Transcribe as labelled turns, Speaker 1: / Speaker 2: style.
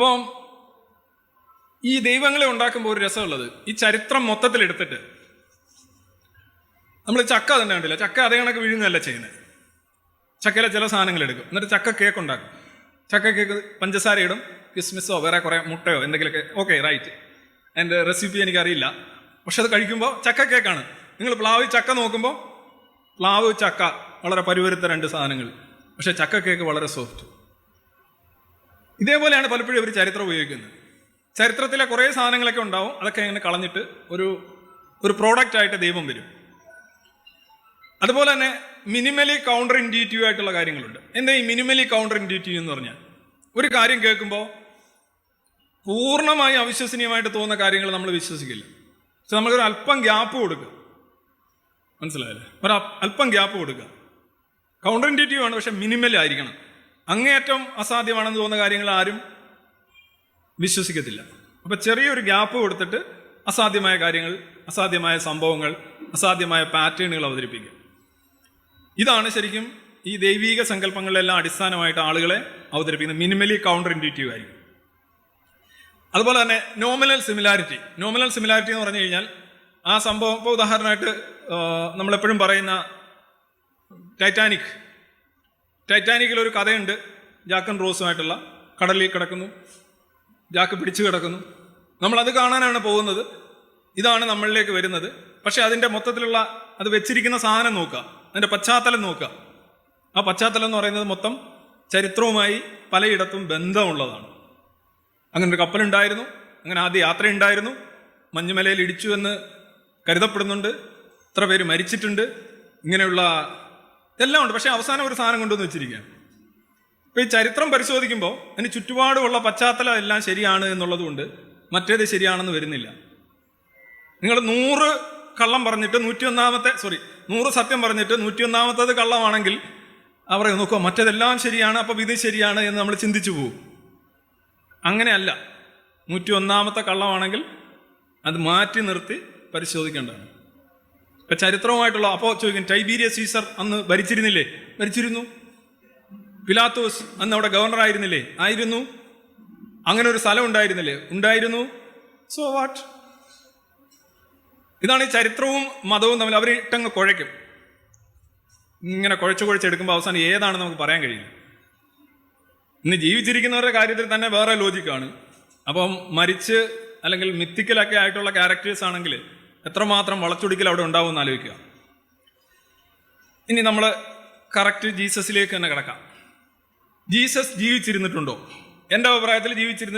Speaker 1: അപ്പം ഈ ദൈവങ്ങളെ ഉണ്ടാക്കുമ്പോൾ ഒരു രസമുള്ളത്, ഈ ചരിത്രം മൊത്തത്തിൽ എടുത്തിട്ട് നമ്മൾ ചക്ക തന്നെ കണ്ടില്ല, ചക്ക അതേ കണക്ക് വിഴുങ്ങല്ല ചെയ്യുന്നത്. ചക്കയിലെ ചില സാധനങ്ങൾ എടുക്കും, എന്നിട്ട് ചക്ക കേക്ക് ഉണ്ടാക്കും. ചക്ക കേക്ക് പഞ്ചസാര ഇടും, കിസ്മിസോ വേറെ കുറേ മുട്ടയോ എന്തെങ്കിലുമൊക്കെ. Okay, right. അതിൻ്റെ റെസിപ്പി എനിക്കറിയില്ല, പക്ഷെ അത് കഴിക്കുമ്പോൾ ചക്ക കേക്കാണ്. നിങ്ങൾ പ്ലാവ് ചക്ക നോക്കുമ്പോൾ പ്ലാവ് ചക്ക വളരെ പരുവരുത്ത രണ്ട് സാധനങ്ങൾ, പക്ഷെ ചക്ക കേക്ക് വളരെ സോഫ്റ്റ്. ഇതേപോലെയാണ് പലപ്പോഴും ഇവർ ചരിത്രം ഉപയോഗിക്കുന്നത്. ചരിത്രത്തിലെ കുറേ സാധനങ്ങളൊക്കെ ഉണ്ടാവും, അതൊക്കെ ഇങ്ങനെ കളഞ്ഞിട്ട് ഒരു പ്രോഡക്റ്റ് ആയിട്ട് ദൈവം വരും. അതുപോലെ തന്നെ മിനിമലി കൗണ്ടർ ഇൻഡ്യൂറ്റീവ് ആയിട്ടുള്ള കാര്യങ്ങളുണ്ട്. എന്താ ഈ മിനിമലി കൗണ്ടർ ഇൻഡ്യൂറ്റീവ് എന്ന് പറഞ്ഞാൽ? ഒരു കാര്യം കേൾക്കുമ്പോൾ പൂർണ്ണമായി അവിശ്വസനീയമായിട്ട് തോന്നുന്ന കാര്യങ്ങൾ നമ്മൾ വിശ്വസിക്കില്ല. പക്ഷെ നമ്മളൊരു അല്പം ഗ്യാപ്പ് കൊടുക്കുക, മനസ്സിലായല്ലേ? അല്പം ഗ്യാപ്പ് കൊടുക്കുക. കൗണ്ടർ ഇൻഡ്യൂറ്റീവ് ആണ്, പക്ഷെ മിനിമൽ ആയിരിക്കണം. അങ്ങേയറ്റം അസാധ്യമാണെന്ന് തോന്നുന്ന കാര്യങ്ങൾ ആരും വിശ്വസിക്കത്തില്ല. അപ്പൊ ചെറിയൊരു ഗ്യാപ്പ് കൊടുത്തിട്ട് അസാധ്യമായ കാര്യങ്ങൾ, അസാധ്യമായ സംഭവങ്ങൾ, അസാധ്യമായ പാറ്റേണുകൾ അവതരിപ്പിക്കുക. ഇതാണ് ശരിക്കും ഈ ദൈവീക സങ്കല്പങ്ങളിലെല്ലാം അടിസ്ഥാനമായിട്ട് ആളുകളെ അവതരിപ്പിക്കുന്നത്. മിനിമലി കൗണ്ടർ ഇൻഡ്യൂറ്റീവ് ആയിരിക്കും. അതുപോലെ തന്നെ നോമിനൽ സിമിലാരിറ്റി എന്ന് പറഞ്ഞു കഴിഞ്ഞാൽ ആ സംഭവം, ഇപ്പോൾ ഉദാഹരണമായിട്ട് നമ്മളെപ്പോഴും പറയുന്ന ടൈറ്റാനിക്കിലൊരു കഥയുണ്ട്. ജാക്കും റോസുമായിട്ടുള്ള, കടലിൽ കിടക്കുന്നു, ജാക്ക് പിടിച്ചു കിടക്കുന്നു. നമ്മളത് കാണാനാണ് പോകുന്നത്. ഇതാണ് നമ്മളിലേക്ക് വരുന്നത്. പക്ഷെ അതിൻ്റെ മൊത്തത്തിലുള്ള അത് വെച്ചിരിക്കുന്ന സാധനം നോക്കുക, അതിൻ്റെ പശ്ചാത്തലം നോക്കുക. ആ പശ്ചാത്തലം എന്ന് പറയുന്നത് മൊത്തം ചരിത്രവുമായി പലയിടത്തും ബന്ധമുള്ളതാണ്. അങ്ങനെ ഒരു കപ്പലുണ്ടായിരുന്നു, അങ്ങനെ ആദ്യ യാത്രയുണ്ടായിരുന്നു, മഞ്ഞുമലയിൽ ഇടിച്ചു എന്ന് കരുതപ്പെടുന്നുണ്ട്, എത്ര പേര് മരിച്ചിട്ടുണ്ട്, ഇങ്ങനെയുള്ള എല്ലാം ഉണ്ട്. പക്ഷെ അവസാനം ഒരു സാധനം കൊണ്ടുവന്ന് വെച്ചിരിക്കുകയാണ്. ഇപ്പം ഈ ചരിത്രം പരിശോധിക്കുമ്പോൾ അതിന് ചുറ്റുപാടുമുള്ള പശ്ചാത്തലം എല്ലാം ശരിയാണ് എന്നുള്ളത് കൊണ്ട് മറ്റേത് ശരിയാണെന്ന് വരുന്നില്ല. നിങ്ങൾ 100 കള്ളം പറഞ്ഞിട്ട് 100 സത്യം പറഞ്ഞിട്ട് 101ാമത്തത് കള്ളമാണെങ്കിൽ അവർ നോക്കുക മറ്റേതെല്ലാം ശരിയാണ്, അപ്പം ഇത് ശരിയാണ് എന്ന് നമ്മൾ ചിന്തിച്ചു പോകും. അങ്ങനെയല്ല. 101ാമത്തെ കള്ളമാണെങ്കിൽ അത് മാറ്റി നിർത്തി പരിശോധിക്കേണ്ടതാണ്. ഇപ്പം ചരിത്രവുമായിട്ടുള്ള, അപ്പോൾ ചോദിക്കും, ടൈബീരിയസ് സീസർ അന്ന് ഭരിച്ചിരുന്നു. പിലാത്തോസ് അന്ന് അവിടെ ഗവർണർ ആയിരുന്നില്ലേ? ആയിരുന്നു. അങ്ങനെ ഒരു സ്ഥലം ഉണ്ടായിരുന്നു. So what? ഇതാണ് ഈ ചരിത്രവും മതവും തമ്മിൽ അവരിട്ടങ്ങ് കുഴയ്ക്കും. ഇങ്ങനെ കുഴച്ചെടുക്കുമ്പോൾ അവസാനം ഏതാണെന്ന് നമുക്ക് പറയാൻ കഴിയില്ല. ഇന്ന് ജീവിച്ചിരിക്കുന്നവരുടെ കാര്യത്തിൽ തന്നെ വേറെ ലോജിക്കാണ്. അപ്പം മരിച്ച് അല്ലെങ്കിൽ മിത്തിക്കലൊക്കെ ആയിട്ടുള്ള ക്യാരക്ടേഴ്സ് ആണെങ്കിൽ എത്രമാത്രം വളച്ചൊടിക്കൽ അവിടെ ഉണ്ടാവും എന്ന് ആലോചിക്കുക. ഇനി നമ്മൾ കറക്റ്റ് ജീസസിലേക്ക് തന്നെ കിടക്കാം. ജീസസ് ജീവിച്ചിരുന്നിട്ടുണ്ടോ? എൻ്റെ അഭിപ്രായത്തിൽ ജീവിച്ചിരുന്നിട്ട്